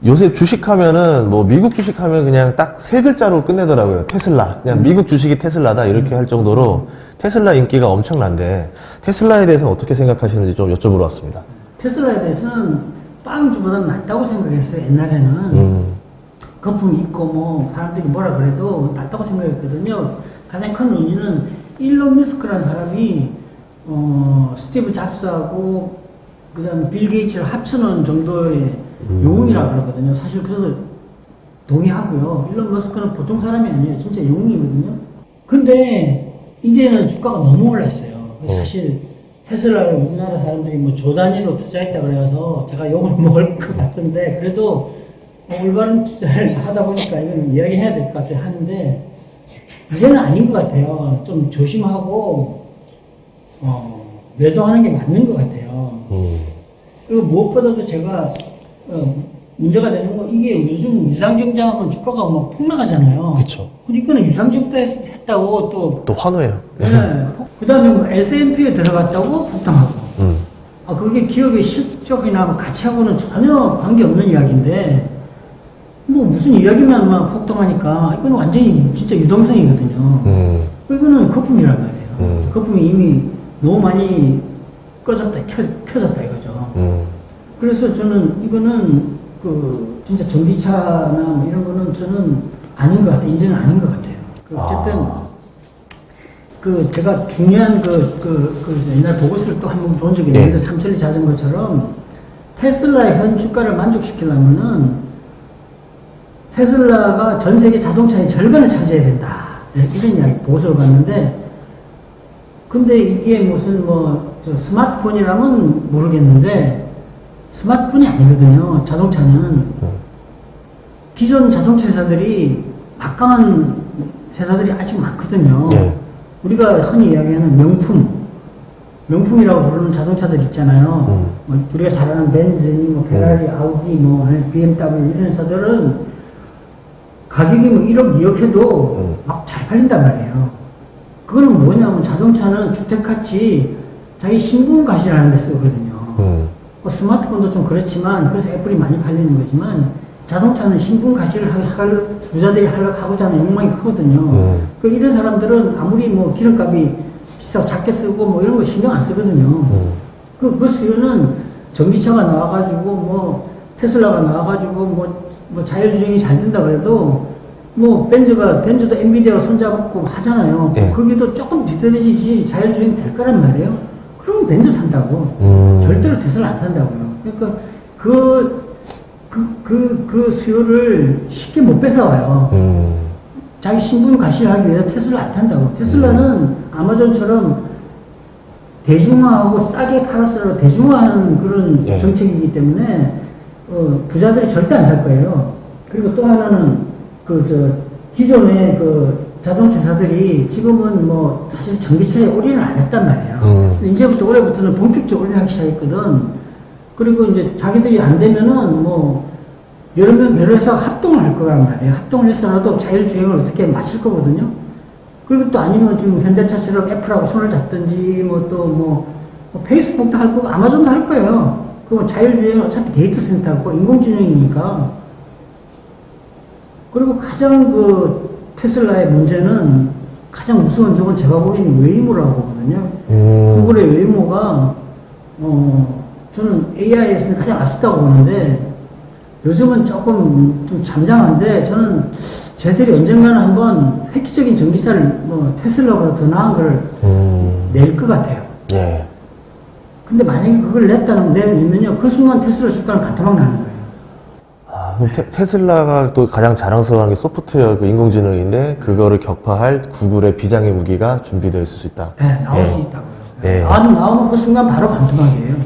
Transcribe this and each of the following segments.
요새 주식하면은 뭐 미국 주식하면 그냥 딱 세 글자로 끝내더라고요. 테슬라. 그냥 미국 주식이 테슬라다 이렇게 할 정도로 테슬라 인기가 엄청난데 테슬라에 대해서는 어떻게 생각하시는지 좀 여쭤보러 왔습니다. 테슬라에 대해서는 빵주보다는 낫다고 생각했어요. 옛날에는 거품이 있고 뭐 사람들이 뭐라 그래도 낫다고 생각했거든요. 가장 큰 원인은 일론 머스크라는 사람이 스티브 잡스하고 그다음에 빌 게이츠를 합쳐놓은 정도의 영웅이라고 그러거든요. 사실 그래도 동의하고요. 일론 머스크는 보통 사람이 아니에요. 진짜 영웅이거든요. 근데 이제는 주가가 너무 올랐어요. 사실 테슬라를 우리나라 사람들이 뭐 조 단위로 투자했다 그래서 제가 욕을 먹을 것 같은데 그래도 올바른 투자를 하다 보니까 이건 이야기해야 될 것 같아요. 하는데 이제는 아닌 것 같아요. 좀 조심하고 매도하는 게 맞는 것 같아요. 그리고 무엇보다도 제가 문제가 되는 건 이게 요즘 유상증자하면 주가가 막 폭락하잖아요. 그쵸. 그러니까는 유상증자 했다고 또 환호해요. 네. 그 다음에 뭐 S&P에 들어갔다고 폭등하고. 그게 기업의 실적이나 뭐 가치하고는 전혀 관계없는 이야기인데, 뭐 무슨 이야기만 막 폭등하니까, 이건 완전히 진짜 유동성이거든요. 이거는 거품이란 말이에요. 거품이 이미 너무 많이 꺼졌다, 켜졌다 이거죠. 그래서 저는 이거는 진짜 전기차나 뭐 이런 거는 저는 아닌 것 같아요. 이제는 아닌 것 같아요. 어쨌든, 제가 중요한 옛날 보고서를 또 한 번 본 적이 있는데, 삼천리 자전거처럼 테슬라의 현 주가를 만족시키려면은 테슬라가 전 세계 자동차의 절반을 차지해야 된다. 이런 이야기 보고서를 봤는데, 근데 이게 무슨 스마트폰이라면 모르겠는데, 스마트폰이 아니거든요. 자동차는. 기존 자동차 회사들이 막강한 회사들이 아직 많거든요. 우리가 흔히 이야기하는 명품이라고 부르는 자동차들 있잖아요. 우리가 잘 아는 벤츠, 페라리, 아우디, BMW 이런 회사들은 가격이 1억, 2억 해도 막 잘 팔린단 말이에요. 그거는 뭐냐면 자동차는 주택같이 자기 신분 가시라는 데 쓰거든요. 스마트폰도 좀 그렇지만 그래서 애플이 많이 팔리는 거지만 자동차는 신분 가치를 부자들이 하고자 하는 욕망이 크거든요. 이런 사람들은 아무리 기름값이 비싸고 작게 쓰고 이런 거 신경 안 쓰거든요. 그 수요는 전기차가 나와가지고 테슬라가 나와가지고 자율주행이 잘 된다 그래도 벤츠도 엔비디아가 손잡고 하잖아요. 거기도 조금 뒤떨어지지 자율주행 될 거란 말이에요. 그러면 벤츠 산다고. 절대로 테슬라 안 산다고요. 그러니까 그 수요를 쉽게 못 뺏어와요. 자기 신분 가시를 하기 위해서 테슬라 안 탄다고. 테슬라는 아마존처럼 대중화하고 싸게 팔아서 대중화하는 그런 정책이기 때문에 부자들이 절대 안 살 거예요. 그리고 또 하나는 기존의 자동차 회사들이 지금은 사실 전기차에 올인을 안 했단 말이에요. 이제부터 올해부터는 본격적으로 올인하기 시작했거든. 그리고 이제 자기들이 안 되면은 여러 명 여러 회사가 합동을 할 거란 말이에요. 합동을 해서라도 자율주행을 어떻게 맞출 거거든요. 그리고 또 아니면 지금 현대차처럼 애플하고 손을 잡든지 페이스북도 할 거고 아마존도 할 거예요. 그럼 자율주행은 어차피 데이터 센터고 인공지능이니까. 그리고 가장 테슬라의 문제는 가장 무서운 적은 제가 보기에는 웨이모라고 보거든요. 구글의 웨이모가 저는 AI에서는 가장 앞섰다고 보는데 요즘은 조금 좀 잠잠한데 저는 쟤들이 언젠가는 한번 획기적인 전기차를 테슬라보다 더 나은 걸 낼 것 같아요. 근데 만약에 그걸 내면요 그 순간 테슬라 주가는 반토막 나는 거예요. 그럼 테슬라가 또 가장 자랑스러운 게 소프트웨어 인공지능인데 그거를 격파할 구글의 비장의 무기가 준비되어 있을 수 있다. 나올 수 있다고요. 나오면 그 순간 바로 반토막이에요.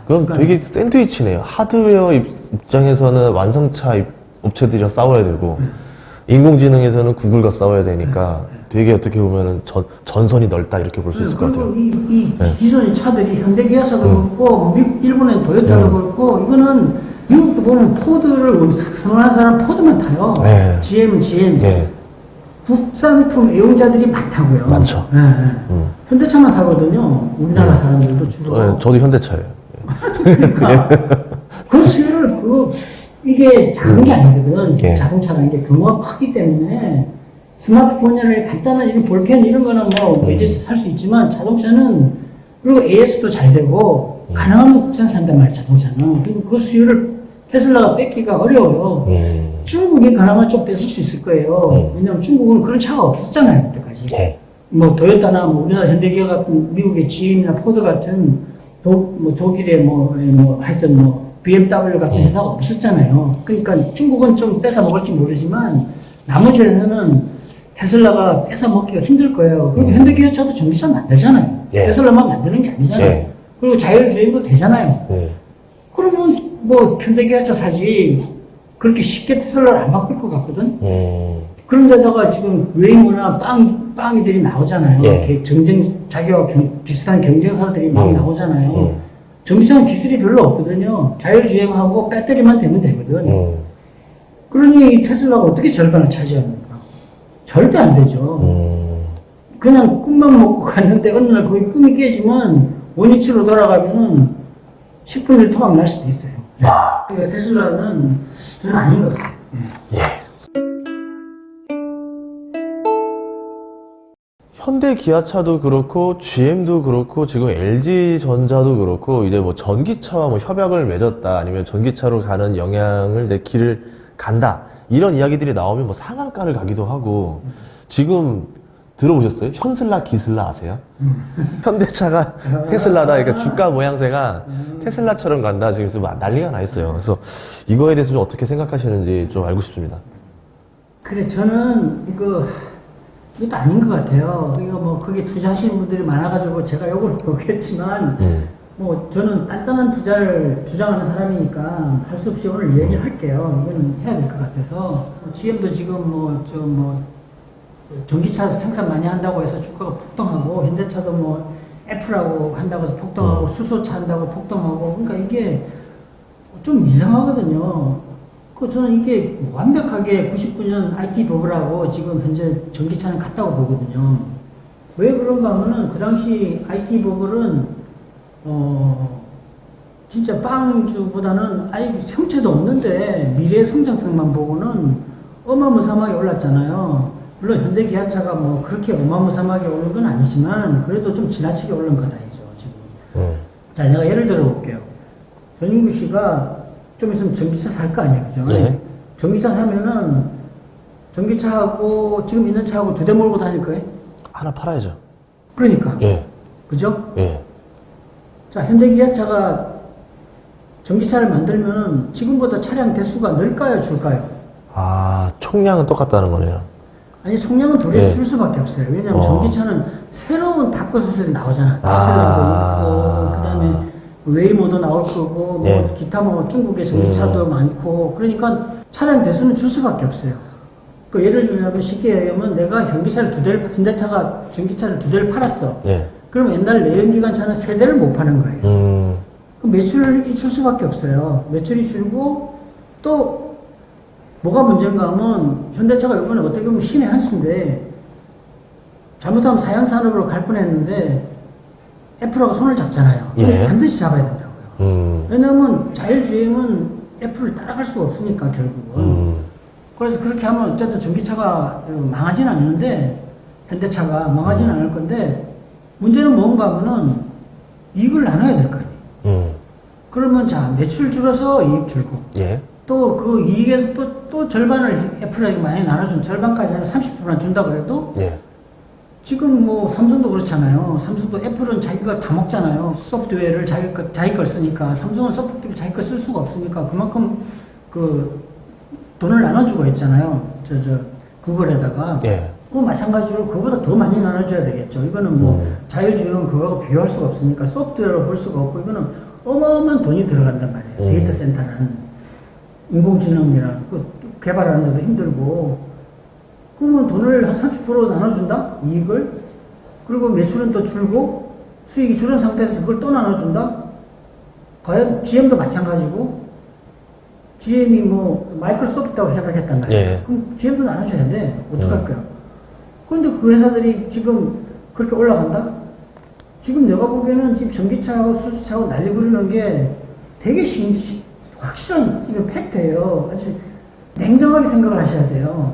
그럼 되게 샌드위치네요. 하드웨어 입장에서는 완성차 업체들이랑 싸워야 되고 인공지능에서는 구글과 싸워야 되니까 되게 어떻게 보면은 전선이 넓다 이렇게 볼 수 있을 것 같아요. 이 기존의 차들이 현대기아사도 그렇고 일본의 도요타도 그렇고 이거는 미국도 보면 포드를 선호하는 사람 포드만 타요. GM은 GM. 국산품 애용자들이 많다고요. 많죠. 현대차만 사거든요. 우리나라 사람들도 주로. 저도 현대차예요. 그러니까 그 수요를 이게 작은 게 아니거든. 예. 자동차라는 게 규모가 크기 때문에 스마트폰이나 간단한 이런 볼펜 이런 거는 뭐 외제에서 살 수 있지만 자동차는 그리고 AS도 잘 되고 가능하면 국산 산단 말이야 자동차는. 그리고 그 수요를 테슬라가 뺏기가 어려워요. 중국이 가능하면 좀 뺏을 수 있을 거예요. 왜냐면 중국은 그런 차가 없었잖아요 그때까지. 예. 뭐 도요타나 뭐 우리나라 현대기아 같은 미국의 GM이나 포드 같은 독일의 하여튼 BMW 같은 회사가 없었잖아요. 그러니까 중국은 좀 뺏어 먹을지 모르지만 나머지 회사는 테슬라가 뺏어 먹기가 힘들 거예요. 그리고 현대기아차도 전기차 만들잖아요. 예. 테슬라만 만드는 게 아니잖아요. 예. 그리고 자율주행도 되잖아요. 예. 그러면 뭐 현대기아차 사지 그렇게 쉽게 테슬라를 안 바꿀 것 같거든. 그런데다가 지금 웨이모나 빵이들이 나오잖아요. 예. 자기와 비슷한 경쟁사들이 막 나오잖아요. 전기차는 기술이 별로 없거든요. 자율주행하고 배터리만 되면 되거든. 그러니 테슬라가 어떻게 절반을 차지합니까? 절대 안 되죠. 그냥 꿈만 먹고 갔는데 어느 날 거기 꿈이 깨지면 원위치로 돌아가면은 10분 일 토막 날 수도 있어요. 그러니까 테슬라는 저는 아닌 것 같아요. 현대 기아차도 그렇고 GM도 그렇고 지금 LG전자도 그렇고 이제 뭐 전기차와 뭐 협약을 맺었다 아니면 전기차로 가는 영향을 내 길을 간다 이런 이야기들이 나오면 뭐 상한가를 가기도 하고 지금 들어보셨어요? 현슬라 기슬라 아세요? 현대차가 테슬라다 그러니까 주가 모양새가 테슬라처럼 간다 지금 막 난리가 나 있어요. 그래서 이거에 대해서 좀 어떻게 생각하시는지 좀 알고 싶습니다. 그래 저는 이것도 아닌 것 같아요. 이거 뭐 거기에 투자하시는 분들이 많아가지고 제가 욕을 먹겠지만 뭐 저는 단단한 투자를 주장하는 사람이니까 할 수 없이 오늘 얘기를 할게요. 이거는 해야 될 것 같아서 GM도 지금 전기차 생산 많이 한다고 해서 주가가 폭등하고 현대차도 뭐 애플하고 한다고 해서 폭등하고 수소차 한다고 폭등하고 그러니까 이게 좀 이상하거든요. 저는 이게 완벽하게 99년 IT 버블하고 지금 현재 전기차는 같다고 보거든요. 왜 그런가 하면은 그 당시 IT 버블은 진짜 빵주보다는 아예 형체도 없는데 미래의 성장성만 보고는 어마무삼하게 올랐잖아요. 물론 현대기아차가 뭐 그렇게 어마무삼하게 오른 건 아니지만 그래도 좀 지나치게 오른 건 아니죠 지금. 자 내가 예를 들어 볼게요. 전인구 씨가 좀 있으면 전기차 살 거 아니야, 그죠? 네. 전기차 사면은 전기차하고 지금 있는 차하고 두 대 몰고 다닐 거예요? 하나 팔아야죠. 그러니까. 예. 그죠? 예. 자, 현대기아차가 전기차를 만들면은 지금보다 차량 대수가 늘까요, 줄까요? 아, 총량은 똑같다는 거네요. 아니, 총량은 도리어 예. 줄 수밖에 없어요. 왜냐면 전기차는 새로운 탑거수들이 나오잖아. 아. 테슬라도 있고, 그 다음에 웨이모도 나올 거고, 뭐 예. 기타 뭐 중국의 전기차도 많고, 그러니까 차량 대수는 줄 수밖에 없어요. 그 예를 들면 쉽게 얘기하면 내가 현대차가 전기차를 두 대를 팔았어. 예. 그럼 옛날 내연기관차는 세 대를 못 파는 거예요. 그럼 매출이 줄 수밖에 없어요. 매출이 줄고 또 뭐가 문제인가 하면 현대차가 이번에 어떻게 보면 신의 한 수인데 잘못하면 사양산업으로 갈 뻔했는데 애플하고 손을 잡잖아요. 예. 반드시 잡아야 된다고요. 왜냐하면 자율주행은 애플을 따라갈 수가 없으니까 결국은. 그래서 그렇게 하면 어쨌든 전기차가 망하진 않는데 현대차가 망하진 않을 건데 문제는 뭔가 하면은 이익을 나눠야 될 거 아니에요. 그러면 자 매출 줄어서 이익 줄고 예. 또 그 이익에서 또 절반을 애플에게 많이 나눠준 절반까지 한 30%나 준다 그래도 예. 지금 뭐 삼성도 그렇잖아요. 삼성도 애플은 자기가 다 먹잖아요. 소프트웨어를 자기 걸 쓰니까 삼성은 소프트웨어 자기 걸 쓸 수가 없으니까 그만큼 그 돈을 나눠주고 있잖아요. 구글에다가. 예. 그 마찬가지로 그거보다 더 많이 나눠줘야 되겠죠. 이거는 뭐 자율주행은 그거하고 비교할 수가 없으니까 소프트웨어로 볼 수가 없고 이거는 어마어마한 돈이 들어간단 말이에요. 데이터 센터는 인공지능이랑 그 개발하는데도 힘들고 그러면 돈을 한 30% 나눠준다? 이익을? 그리고 매출은 또 줄고 수익이 줄은 상태에서 그걸 또 나눠준다? 과연 GM도 마찬가지고 GM이 뭐 마이크로소프트하고 협약했단 말이에요. 예. 그럼 GM도 나눠줘야 돼. 어떡할까요? 그런데 그 회사들이 지금 그렇게 올라간다? 지금 내가 보기에는 지금 전기차하고 수소차하고 난리 부르는 게 되게 확실한 이건 팩트예요. 아주 냉정하게 생각을 하셔야 돼요.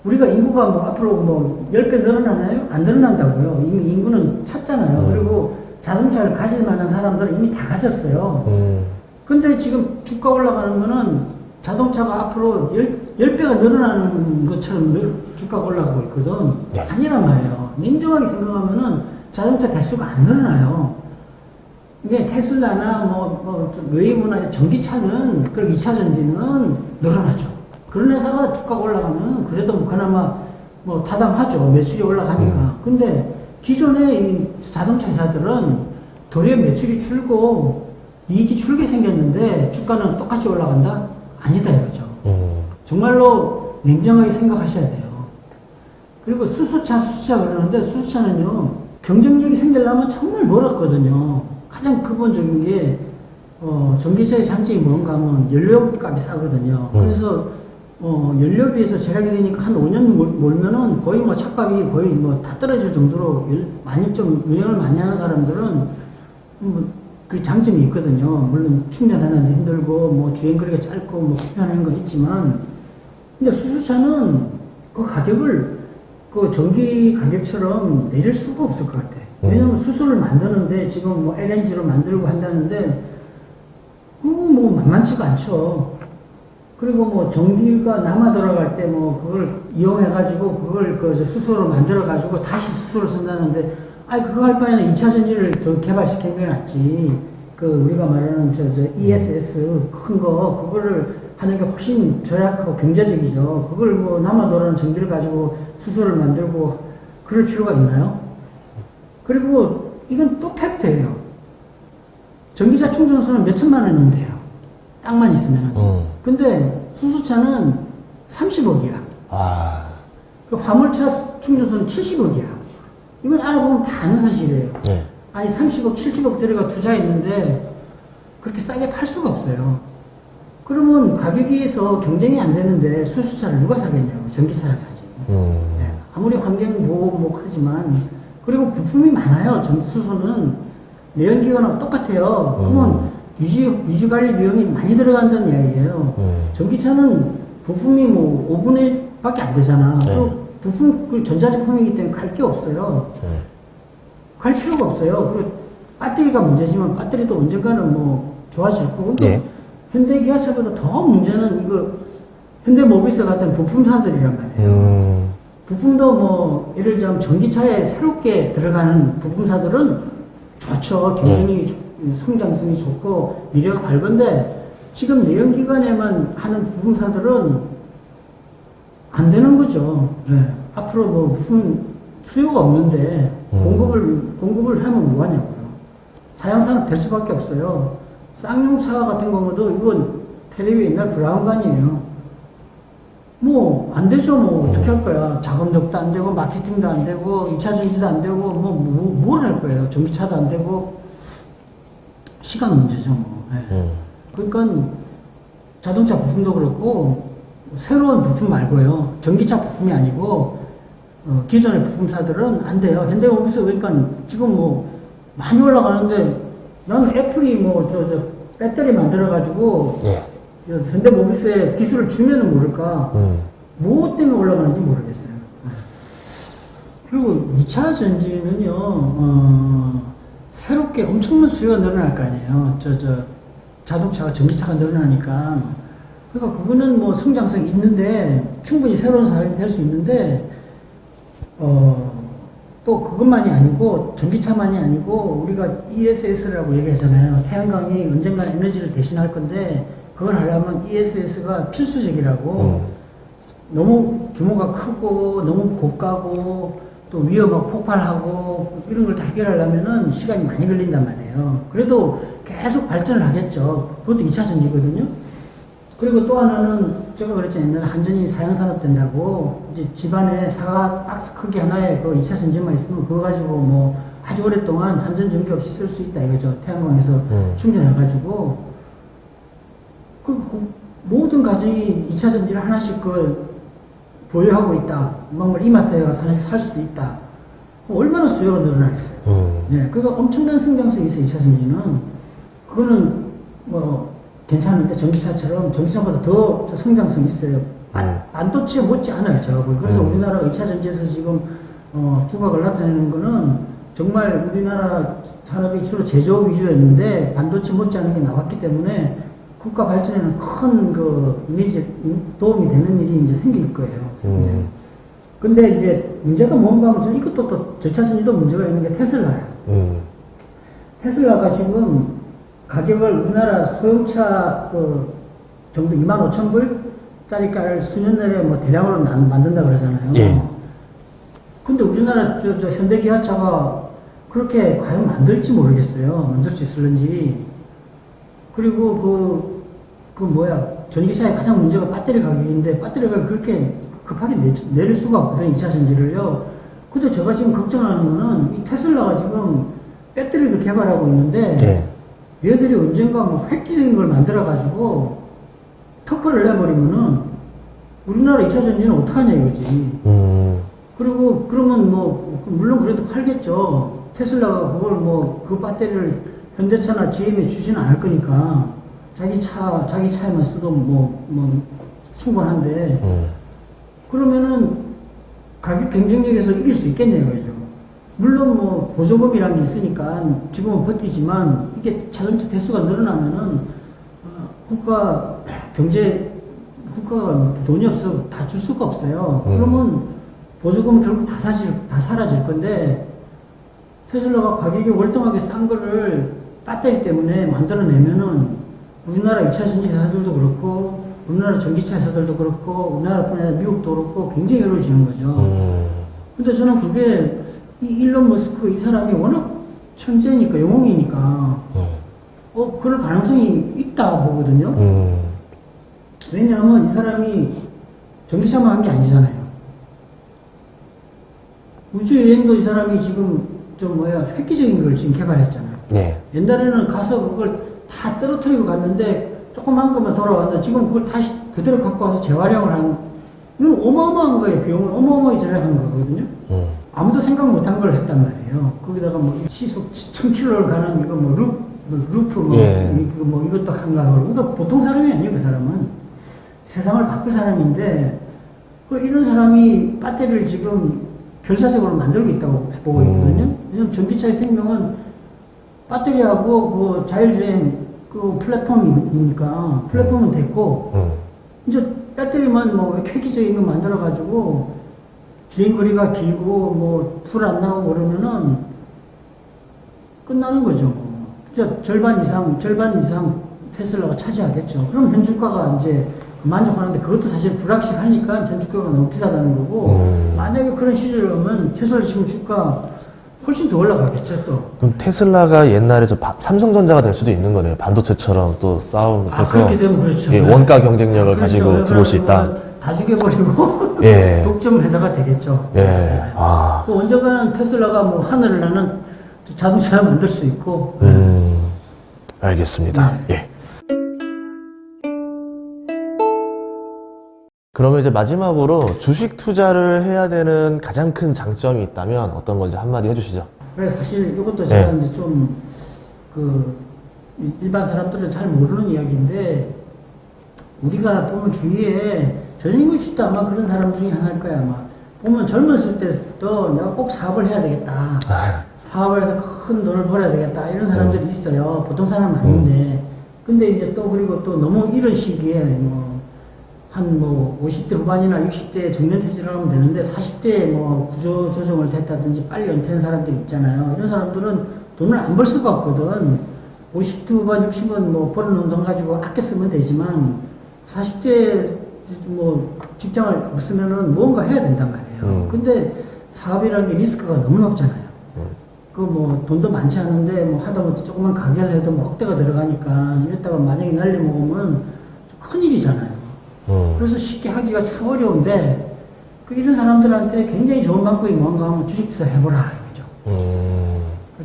우리가 인구가 뭐 앞으로 뭐 10배 늘어나나요? 안 늘어난다고요. 이미 인구는 찼잖아요. 그리고 자동차를 가질 만한 사람들은 이미 다 가졌어요. 근데 지금 주가 올라가는 거는 자동차가 앞으로 10배가 늘어나는 것처럼 주가가 올라가고 있거든. 네. 아니란 말이에요. 냉정하게 생각하면은 자동차 대수가 안 늘어나요. 이게 테슬라나 웨이브나 전기차는, 그리고 2차 전지는 늘어나죠. 그런 회사가 주가가 올라가면 그래도 뭐 그나마 뭐 타당하죠. 매출이 올라가니까. 근데 기존의 이 자동차 회사들은 도리어 매출이 줄고 이익이 줄게 생겼는데 주가는 똑같이 올라간다? 아니다 이거죠. 정말로 냉정하게 생각하셔야 돼요. 그리고 수소차 그러는데 수소차는요, 경쟁력이 생기려면 정말 멀었거든요. 가장 근본적인 게, 전기차의 장점이 뭔가 하면 연료값이 싸거든요. 그래서, 연료비에서 절약이 되니까 한 5년 몰면은 거의 뭐 차값이 거의 뭐 다 떨어질 정도로 많이 좀 운영을 많이 하는 사람들은 그 장점이 있거든요. 물론 충전하는데 힘들고 뭐 주행거리가 짧고 뭐 불편한 거 있지만, 근데 수소차는 그 가격을 그 전기 가격처럼 내릴 수가 없을 것 같아. 왜냐면 수소를 만드는데 지금 뭐 LNG로 만들고 한다는데 뭐 만만치가 않죠. 그리고 뭐 전기가 남아 들어갈 때 뭐 그걸 이용해가지고 그걸 그 수소로 만들어가지고 다시 수소를 쓴다는데, 아니 그거 할 바에는 2차 전지를 더 개발시키는 게 낫지. 그 우리가 말하는 ESS 큰 거 그거를 하는 게 훨씬 절약하고 경제적이죠. 그걸 뭐 남아 돌아오는 전기를 가지고 수소를 만들고 그럴 필요가 있나요? 그리고 이건 또 팩트예요. 전기차 충전소는 몇 천만 원이면 돼요. 땅만 있으면. 근데 수소차는 30억이야. 아. 그 화물차 충전소는 70억이야. 이건 알아보면 다 아는 사실이에요. 네. 아니 30억, 70억 들여가 투자했는데 그렇게 싸게 팔 수가 없어요. 그러면 가격에서 경쟁이 안 되는데 수소차를 누가 사겠냐고. 전기차를 사지. 네. 아무리 환경보호하지만, 그리고 부품이 많아요. 수소는 내연기관하고 똑같아요. 그러면 유지 관리 비용이 많이 들어간다는 이야기예요. 전기차는 부품이 뭐 5분의 1밖에 안 되잖아. 또 부품, 그 전자제품이기 때문에 갈 게 없어요. 갈 필요가 없어요. 그리고 배터리가 문제지만 배터리도 언젠가는 뭐 좋아질 거고. 네. 현대 기아차보다 더 문제는 이거 현대모비스 같은 부품사들이란 말이에요. 부품도 뭐 예를 들면 전기차에 새롭게 들어가는 부품사들은 좋죠. 경쟁이 성장성이 좋고 미래가 밝은데, 지금 내연기관에만 하는 부품사들은 안 되는 거죠. 네. 앞으로 뭐 부품 수요가 없는데 공급을 하면 뭐하냐고요. 사양산업 될 수밖에 없어요. 쌍용차 같은 경우도 이건 텔레비 옛날 브라운관이에요. 뭐 안 되죠. 뭐 어떻게 할 거야. 작업력도 안 되고 마케팅도 안 되고 2차 전지도 안 되고 뭘 할 거예요. 전기차도 안 되고 시간 문제죠. 뭐. 네. 그러니까 자동차 부품도 그렇고 새로운 부품 말고요. 전기차 부품이 아니고 기존의 부품사들은 안 돼요. 현대모비스 그러니까 지금 뭐 많이 올라가는데, 나는 애플이 뭐 배터리 만들어가지고 현대모비스에 기술을 주면은 모를까. 무엇 때문에 올라가는지 모르겠어요. 그리고 2차 전지는요, 새롭게 엄청난 수요가 늘어날 거 아니에요. 자동차가, 전기차가 늘어나니까. 그러니까 그거는 뭐 성장성이 있는데, 충분히 새로운 사업이 될 수 있는데, 또 그것만이 아니고, 전기차만이 아니고, 우리가 ESS라고 얘기하잖아요. 태양광이 언젠가 에너지를 대신할 건데, 그걸 하려면 ESS가 필수적이라고. 너무 규모가 크고, 너무 고가고, 또 위험하고 폭발하고, 이런 걸 다 해결하려면은 시간이 많이 걸린단 말이에요. 그래도 계속 발전을 하겠죠. 그것도 2차 전지거든요. 그리고 또 하나는, 제가 그랬잖아요. 옛날에 한전이 사양산업 된다고, 이제 집안에 사과 박스 크기 하나에 그 2차 전지만 있으면 그거 가지고 뭐 아주 오랫동안 한전 전기 없이 쓸 수 있다 이거죠. 태양광에서 충전해가지고. 그 모든 가정이 2차 전지를 하나씩 보유하고 있다. 뭔가 이마트에 가서 살 수도 있다. 얼마나 수요가 늘어나겠어요. 네, 그러니까 엄청난 성장성이 있어요, 2차 전지는. 그거는 뭐 괜찮은데 전기차보다 더 성장성이 있어요. 반도체 못지 않아요, 제가 보기. 그래서 우리나라가 2차 전지에서 지금 두각을 나타내는 거는 정말 우리나라 산업이 주로 제조업 위주였는데 반도체 못지않은 게 나왔기 때문에 국가 발전에는 큰 그 이미지 도움이 되는 일이 이제 생길 거예요. 근데 이제 문제가 뭔가 하면 저는 이것도 또 절차선지도 문제가 있는 게 테슬라예요. 테슬라가 지금 가격을 우리나라 소형차 그 정도 25,000불짜리가를 수년 내에 뭐 대량으로 만든다 그러잖아요. 예. 근데 우리나라 저 현대기아차가 그렇게 과연 만들지 모르겠어요. 만들 수 있을런지. 그리고 전기차의 가장 문제가 배터리 가격인데, 배터리가 그렇게 급하게 내릴 수가 없거든요, 2차 전지를요. 근데 제가 지금 걱정하는 거는, 이 테슬라가 지금 배터리도 개발하고 있는데, 얘들이 언젠가 뭐 획기적인 걸 만들어가지고, 특허를 내버리면은, 우리나라 2차 전지는 어떡하냐 이거지. 그리고, 그러면 물론 그래도 팔겠죠. 테슬라가 그걸 그 배터리를 현대차나 GM에 주지는 않을 거니까, 자기 차에만 써도 충분한데, 그러면은 가격 경쟁력에서 이길 수 있겠네요, 그죠? 물론 보조금이라는 게 있으니까 지금은 버티지만, 이게 자동차 대수가 늘어나면은, 국가가 돈이 없어 다 줄 수가 없어요. 그러면 보조금은 결국 다 사라질 건데, 테슬라가 가격이 월등하게 싼 거를 배터리 때문에 만들어내면은, 우리나라 2차 전지 회사들도 그렇고, 우리나라 전기차 회사들도 그렇고, 우리나라뿐 아니라 미국도 그렇고, 굉장히 어려워지는 거죠. 근데 저는 그게, 이 일론 머스크 이 사람이 워낙 천재니까, 영웅이니까, 그럴 가능성이 있다 보거든요. 왜냐하면 이 사람이 전기차만 한 게 아니잖아요. 우주여행도 이 사람이 지금 획기적인 걸 지금 개발했잖아요. 네. 옛날에는 가서 그걸 다 떨어뜨리고 갔는데 조그만 것만 돌아와서 지금 그걸 다시 그대로 갖고 와서 재활용을 한, 이건 어마어마한 거예요. 비용을 어마어마하게 절약한 거거든요. 아무도 생각 못한 걸 했단 말이에요. 거기다가 시속 1000km를 가는 이거 루프 이것도 한가하고, 이거 보통 사람이 아니에요. 그 사람은 세상을 바꿀 사람인데, 이런 사람이 배터리를 지금 결사적으로 만들고 있다고 보고 있거든요. 왜냐면 전기차의 생명은 배터리하고 자율주행 플랫폼이니까, 플랫폼은 됐고, 이제 배터리만 획기적인 거 만들어가지고, 주행거리가 길고, 불 안 나오고 그러면은, 끝나는 거죠. 진짜 절반 이상 테슬라가 차지하겠죠. 그럼 현주가가 이제 만족하는데, 그것도 사실 불확실하니까 현주가가 너무 비싸다는 거고, 만약에 그런 시절이 오면 테슬라 지금 주가 훨씬 더 올라가겠죠, 또. 그럼 테슬라가 옛날에 삼성전자가 될 수도 있는 거네요. 반도체처럼 또 싸움해서. 그렇게 되면 그렇죠. 예, 원가 경쟁력을 가지고 들어올 수 있다. 다 죽여버리고, 예. 독점 회사가 되겠죠. 예. 언젠가는 테슬라가 하늘을 나는 자동차를 만들 수 있고. 알겠습니다. 네. 예. 그러면 이제 마지막으로 주식 투자를 해야 되는 가장 큰 장점이 있다면 어떤 건지 한마디 해주시죠. 그래, 사실 이것도 제가 이제 일반 사람들은 잘 모르는 이야기인데, 우리가 보면 주위에 전인구 씨도 아마 그런 사람 중에 하나일 거야, 아마. 보면 젊었을 때부터 내가 꼭 사업을 해야 되겠다. 사업을 해서 큰 돈을 벌어야 되겠다. 이런 사람들이 있어요. 보통 사람은 아닌데. 근데 이제 그리고 또 너무 이런 시기에 한 50대 후반이나 60대에 정년퇴직을 하면 되는데, 40대에 구조 조정을 됐다든지 빨리 은퇴한 사람들 있잖아요. 이런 사람들은 돈을 안 벌 수가 없거든. 50대 후반, 60은 버는 돈 가지고 아껴 쓰면 되지만, 40대에 직장을 없으면은 뭔가 해야 된단 말이에요. 근데 사업이라는 게 리스크가 너무 높잖아요. 돈도 많지 않은데, 하다못해 조그만 가게를 해도 억대가 들어가니까, 이랬다가 만약에 날려먹으면 큰일이잖아요. 그래서 쉽게 하기가 참 어려운데, 이런 사람들한테 굉장히 좋은 방법이 뭔가 하면 주식 투자 해보라, 이거죠.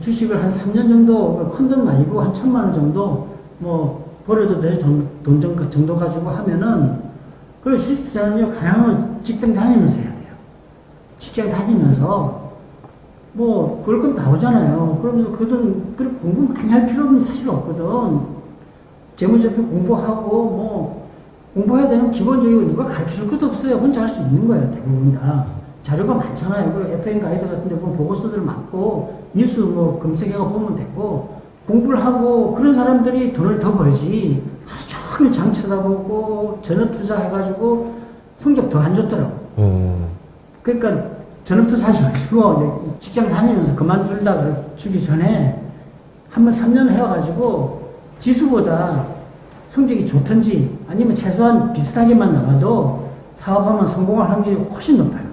주식을 한 3년 정도, 큰 돈 아니고 한 1,000만 원 정도, 벌어도 될 돈 정도 가지고 하면은, 그리고 주식 투자는요, 가능하면 직장 다니면서 해야 돼요. 직장 다니면서, 월급 나오잖아요. 그러면서 그 돈, 공부 많이 할 필요는 사실 없거든. 재무제표 공부하고 뭐 공부해야 되는 기본적이고 누가 가르쳐줄 것도 없어요. 혼자 할 수 있는 거예요. 대부분 다. 자료가 많잖아요. 그리고 FM 가이드 같은 데 보면 보고서들 많고 뉴스 뭐 검색해가 보면 되고 공부를 하고 그런 사람들이 돈을 더 벌지 하루 종일 장 쳐다보고 전업 투자해가지고 성적 더 안 좋더라고. 그러니까 전업 투자하지 마시고 직장 다니면서 그만둘다 주기 전에 한번 3년 해와가지고 지수보다 성적이 좋든지 아니면 최소한 비슷하게만 나와도 사업하면 성공할 확률이 훨씬 높아요.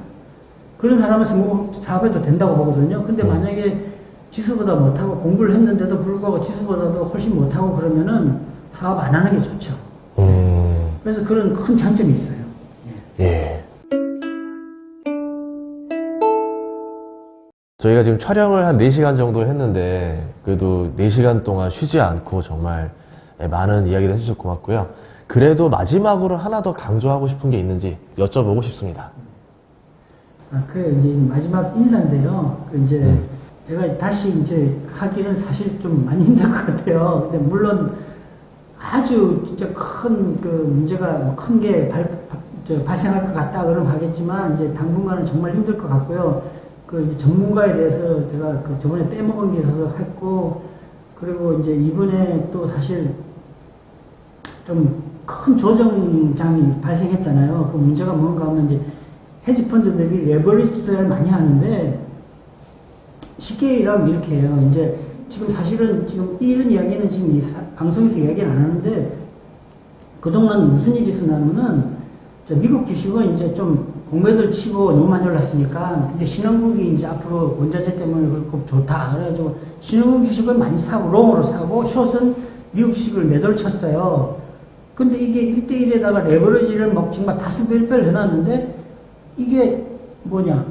그런 사람은 사업해도 된다고 보거든요. 근데 만약에 지수보다 못하고 공부를 했는데도 불구하고 지수보다도 훨씬 못하고 그러면은 사업 안 하는 게 좋죠. 그래서 그런 큰 장점이 있어요. 예. 저희가 지금 촬영을 한 4시간 정도 했는데 그래도 4시간 동안 쉬지 않고 정말 많은 이야기를 해주셔서 고맙고요. 그래도 마지막으로 하나 더 강조하고 싶은 게 있는지 여쭤보고 싶습니다. 그래 이제 마지막 인사인데요. 이제 제가 다시 이제 하기는 사실 좀 많이 힘들 것 같아요. 근데 물론 아주 진짜 큰 그 문제가 큰 게 발생할 것 같다 그러면 하겠지만 이제 당분간은 정말 힘들 것 같고요. 그 이제 전문가에 대해서 제가 그 저번에 빼먹은 게 있어서 했고 그리고 이제 이번에 또 사실 좀 큰 조정장이 발생했잖아요. 그 문제가 뭔가 하면 이제 헤지펀드들이 레버리지 투자를 많이 하는데 쉽게 얘기하면 이렇게 해요. 이제 지금 사실은 지금 이런 이야기는 지금 이 방송에서 이야기는 안 하는데 그동안 무슨 일이 있었냐면은 미국 주식은 이제 좀 공매도를 치고 너무 많이 올랐으니까 이제 신흥국이 이제 앞으로 원자재 때문에 그렇고 좋다. 그래가지고 신흥국 주식을 많이 사고 롱으로 사고 숏은 미국 주식을 매도를 쳤어요. 근데 이게 1대1에다가 레버리지를 막 정말 5배를 해놨는데 이게 뭐냐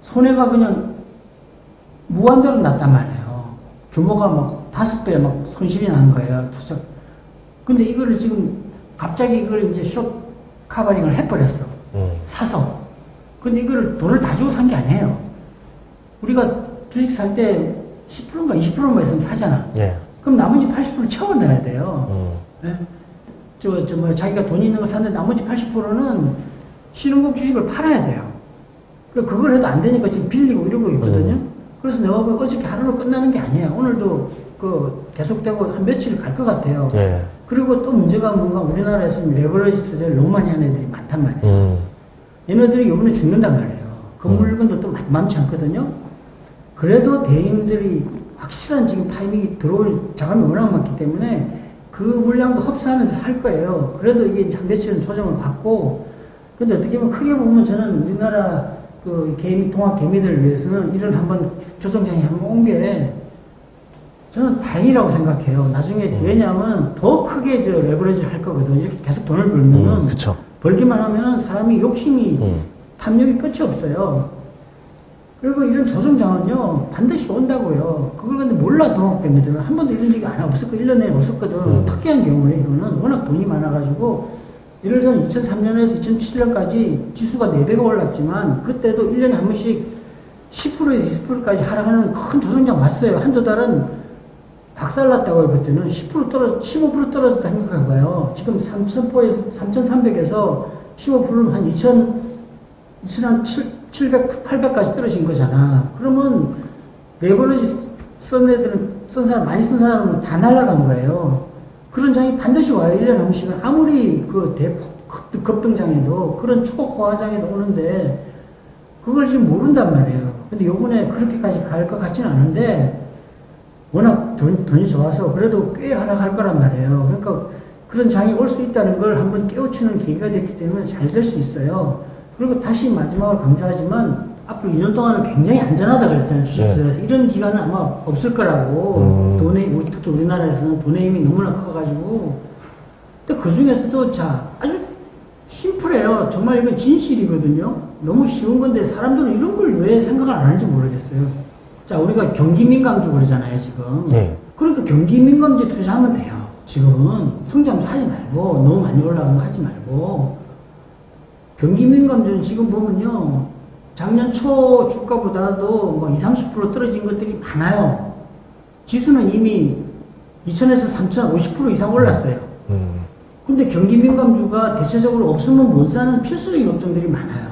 손해가 그냥 무한대로 났단 말이에요. 규모가 막 5배 막 손실이 나는 거예요. 투자. 근데 이거를 지금 갑자기 이걸 이제 숏 카버링을 해버렸어. 사서. 근데 이거를 돈을 다 주고 산 게 아니에요. 우리가 주식 살 때 10%인가 20%만 있으면 사잖아. 예. 그럼 나머지 80% 채워내야 돼요. 네? 자기가 돈 있는 거 샀는데 나머지 80%는 신흥국 주식을 팔아야 돼요. 그걸 해도 안 되니까 지금 빌리고 이러고 있거든요. 그래서 내가 어저께 하루로 끝나는 게 아니에요. 오늘도 계속되고 한 며칠 갈 것 같아요. 예. 그리고 또 문제가 뭔가 우리나라에서는 레버리지 투자를 너무 많이 하는 애들이 많단 말이에요. 얘네들이 이번에 죽는단 말이에요. 그 물건도 또 많지 않거든요. 그래도 대인들이 확실한 지금 타이밍이 들어올 자금이 워낙 많기 때문에 그 물량도 흡수하면서 살 거예요. 그래도 이게 한 며칠은 조정을 받고 근데 어떻게 보면 크게 보면 저는 우리나라 그 통합 개미들을 위해서는 이런 한번 조정장이 한번 온 게 저는 다행이라고 생각해요. 나중에 왜냐하면 더 크게 레버리지를 할 거거든요. 이렇게 계속 돈을 벌면은 그쵸. 벌기만 하면 사람이 욕심이 탐욕이 끝이 없어요. 그리고 이런 조정장은요 반드시 온다고요. 그걸 근데 몰라도 개미들은 한 번도 이런 적이 없었고 1년 내내 없었거든. 특이한 경우에 이거는 워낙 돈이 많아가지고 예를 들면 2003년에서 2007년까지 지수가 4배가 올랐지만 그때도 1년에 한 번씩 10%에서 20%까지 하락하는 큰 조정장 왔어요. 한두 달은 박살났다고요. 그때는 15% 떨어졌다 생각한 거예요. 지금 3,300에서 15%는 한 2,700, 800까지 떨어진 거잖아. 그러면 레버리지 쓴 사람, 많이 쓴 사람은 다 날아간 거예요. 그런 장이 반드시 와요. 1년에 한 번씩은. 아무리 그 급등장에도 그런 초호화장에도 오는데 그걸 지금 모른단 말이에요. 근데 요번에 그렇게까지 갈 것 같지는 않은데 워낙 돈이 좋아서 그래도 꽤 하락할 거란 말이에요. 그러니까 그런 장이 올 수 있다는 걸 한번 깨우치는 계기가 됐기 때문에 잘 될 수 있어요. 그리고 다시 마지막으로 강조하지만 앞으로 2년 동안은 굉장히 안전하다 그랬잖아요. 주식투자에서. 네. 이런 기간은 아마 없을 거라고. 특히 우리나라에서는 돈의 힘이 너무나 커가지고. 근데 그 중에서도 아주 심플해요. 정말 이건 진실이거든요. 너무 쉬운 건데 사람들은 이런 걸 왜 생각을 안 하는지 모르겠어요. 우리가 경기민감주 그러잖아요, 지금. 네. 그러니까 경기민감주에 투자하면 돼요. 지금은 성장주 하지 말고, 너무 많이 올라간 거 하지 말고. 경기민감주는 지금 보면요. 작년 초 주가보다도 뭐 20, 30% 떨어진 것들이 많아요. 지수는 이미 2천에서 3천 50% 이상 올랐어요. 근데 경기 민감주가 대체적으로 없으면 못 사는 필수적인 업종들이 많아요.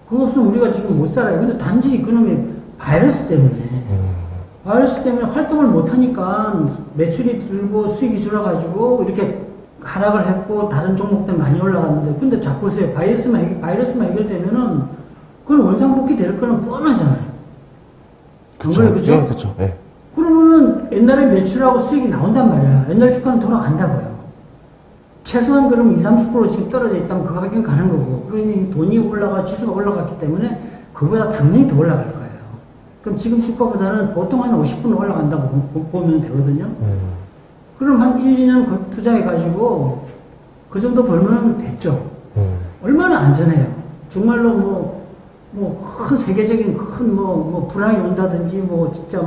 그거 없으면 우리가 지금 못 살아요. 근데 단지 그놈의 바이러스 때문에 활동을 못 하니까 매출이 들고 수익이 줄어가지고 이렇게 하락을 했고 다른 종목들 많이 올라갔는데, 근데 자 보세요. 바이러스만 해결되면은 그건 원상복귀 될 거는 뻔하잖아요. 그쵸, 그죠? 예, 그쵸, 예. 그러면은 옛날에 매출하고 수익이 나온단 말이야. 옛날 주가는 돌아간다고요. 최소한 그럼 20-30% 지금 떨어져 있다면 그 가격은 가는 거고, 그러니 돈이 지수가 올라갔기 때문에 그보다 당연히 더 올라갈 거예요. 그럼 지금 주가보다는 보통 한 50% 올라간다고 보면 되거든요. 그럼 한 1, 2년 투자해가지고 그 정도 벌면 됐죠. 얼마나 안전해요. 정말로 큰 세계적인 큰 불황이 온다든지 진짜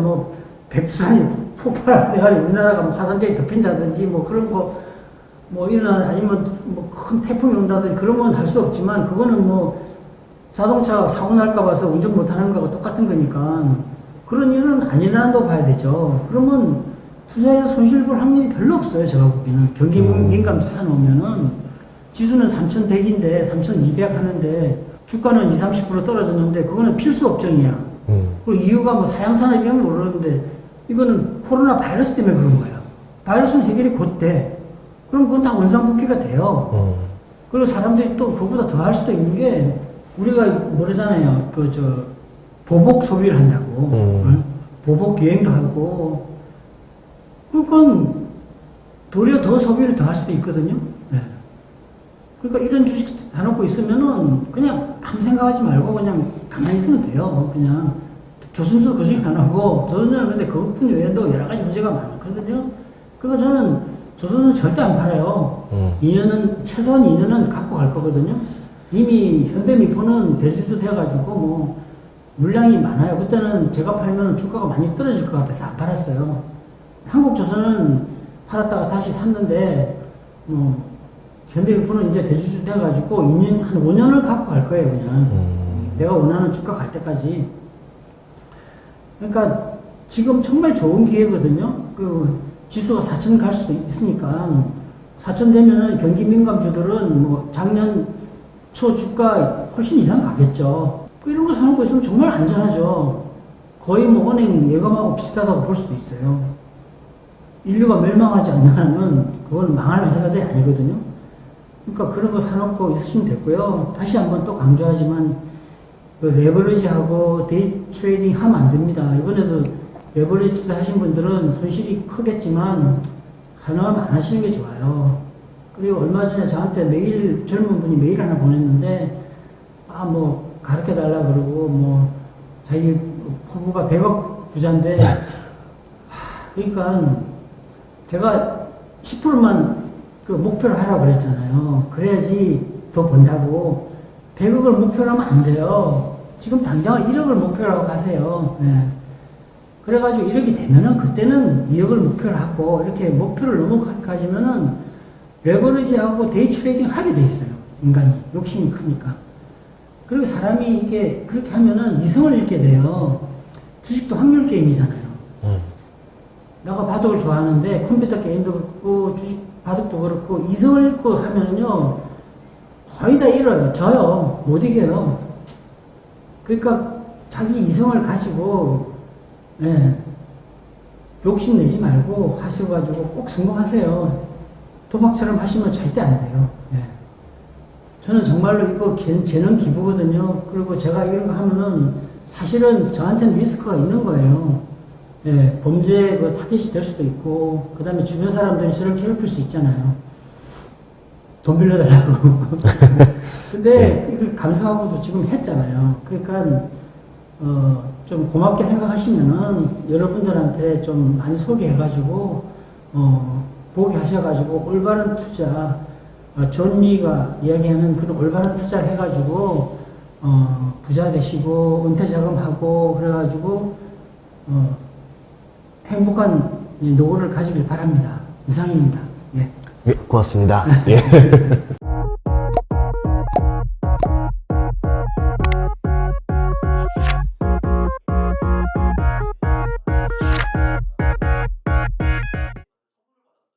백두산이 폭발해가지고 우리나라가 화산재에 덮인다든지 그런 거 아니면 큰 태풍이 온다든지 그런 건 할 수 없지만, 그거는 자동차 사고 날까 봐서 운전 못 하는 거하고 똑같은 거니까 그런 일은 안 일어난다고 봐야 되죠. 그러면 투자에 손실 볼 확률이 별로 없어요. 제가 보기에는 경기 민감 투자 놓으면은 지수는 3,100인데 3,200 하는데 주가는 20-30% 떨어졌는데 그거는 필수 업종이야. 그리고 이유가 사양산업이 오르는데 이거는 코로나 바이러스 때문에 그런 거야. 바이러스는 해결이 곧 돼. 그럼 그건 다 원상복귀가 돼요. 그리고 사람들이 또 그거보다 더 할 수도 있는 게, 우리가 모르잖아요. 보복 소비를 한다고. 응? 보복 여행도 하고. 그러니까 도리어 더 소비를 더 할 수도 있거든요. 네. 그러니까 이런 주식 사놓고 있으면은 그냥 아무 생각하지 말고 그냥 가만히 있으면 돼요. 그냥 조선소 그 중에 하나고, 조선소는 근데 그것뿐 외에도 여러 가지 문제가 많거든요. 그러니까 저는 조선은 절대 안 팔아요. 2년은, 최소한 2년은 갖고 갈 거거든요. 이미 현대미포는 대주주 돼가지고 물량이 많아요. 그때는 제가 팔면 주가가 많이 떨어질 것 같아서 안 팔았어요. 한국조선은 팔았다가 다시 샀는데, 현대미포는 이제 대주주 돼가지고 한 5년을 갖고 갈 거예요, 그냥. 내가 원하는 주가 갈 때까지. 그러니까 지금 정말 좋은 기회거든요. 지수가 4천 갈 수도 있으니까 4천 되면은 경기 민감주들은 작년 초 주가 훨씬 이상 가겠죠. 이런 거 사놓고 있으면 정말 안전하죠. 거의 은행 예금하고 비슷하다고 볼 수도 있어요. 인류가 멸망하지 않는 그건 망할 회사들이 아니거든요. 그러니까 그런 거 사놓고 있으시면 되고요. 다시 한번 또 강조하지만 레버리지하고 데이 트레이딩 하면 안 됩니다. 이번에도 레버리지 하신 분들은 손실이 크겠지만 가능하면 안 하시는 게 좋아요. 그리고 얼마 전에 저한테 젊은 분이 메일 하나 보냈는데, 가르쳐 달라 그러고, 자기 포부가 100억 부자인데, 그러니까 제가 10%만 목표를 하라고 그랬잖아요. 그래야지 더 번다고. 100억을 목표로 하면 안 돼요. 지금 당장 1억을 목표로 하고 가세요. 네. 그래가지고 1억이 되면은 그때는 2억을 목표로 하고, 이렇게 목표를 넘어가지면은 레버리지하고 데이 트레이딩 하게 돼 있어요. 인간이. 욕심이 크니까. 그리고 사람이 이게 그렇게 하면은 이성을 잃게 돼요. 주식도 확률 게임이잖아요. 내가 바둑을 좋아하는데 컴퓨터 게임도 그렇고 주식 바둑도 그렇고 이성을 잃고 하면은요 거의 다 잃어요. 져요. 못 이겨요. 그러니까 자기 이성을 가지고 욕심내지 말고 하셔가지고 꼭 성공하세요. 도박처럼 하시면 절대 안 돼요. 저는 정말로 이거 재능 기부거든요. 그리고 제가 이런 거 하면은 사실은 저한테는 리스크가 있는 거예요. 범죄 타깃이 될 수도 있고, 그 다음에 주변 사람들이 저를 괴롭힐 수 있잖아요. 돈 빌려달라고. 근데 이걸 감수하고도 지금 했잖아요. 그러니까 좀 고맙게 생각하시면은 여러분들한테 좀 많이 소개해가지고 보게 하셔가지고 올바른 투자, 존 리가 이야기하는 그런 올바른 투자를 해가지고 부자 되시고 은퇴 자금하고 그래가지고 행복한 노후를 가지길 바랍니다. 이상입니다. 예. 고맙습니다. 예.